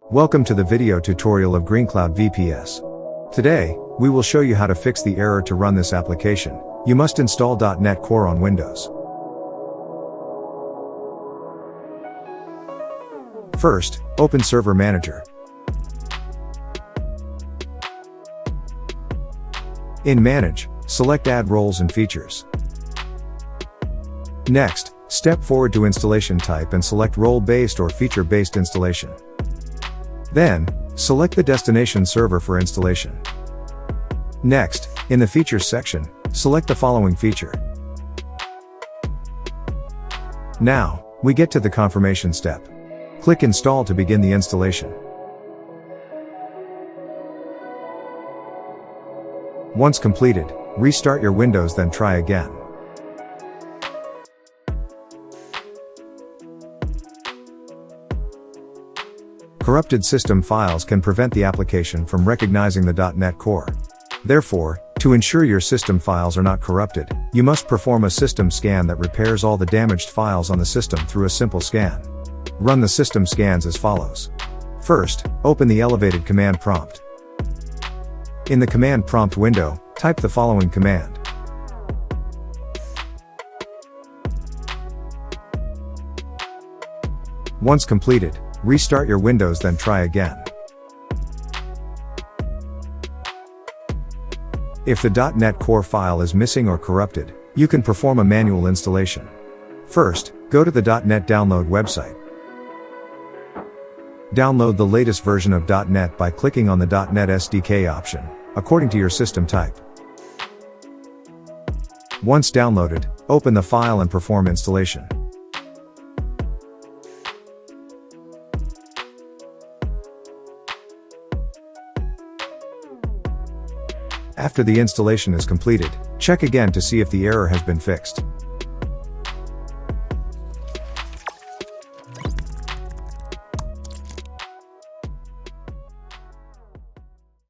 Welcome to the video tutorial of GreenCloud VPS. Today, we will show you how to fix the error to run this application. You must install .NET Core on Windows. First, open Server Manager. In Manage, select Add Roles and Features. Next, step forward to Installation Type and select Role-Based or Feature-Based Installation. Then, select the destination server for installation. Next, in the Features section, select the following feature. Now, we get to the confirmation step. Click Install to begin the installation. Once completed, restart your Windows, then try again. Corrupted system files can prevent the application from recognizing the .NET Core. Therefore, to ensure your system files are not corrupted, you must perform a system scan that repairs all the damaged files on the system through a simple scan. Run the system scans as follows. First, open the elevated command prompt. In the command prompt window, type the following command. Once completed, restart your Windows, then try again. If the .NET Core file is missing or corrupted, you can perform a manual installation. First, go to the .NET Download website. Download the latest version of .NET by clicking on the .NET SDK option, according to your system type. Once downloaded, open the file and perform installation. After the installation is completed, check again to see if the error has been fixed.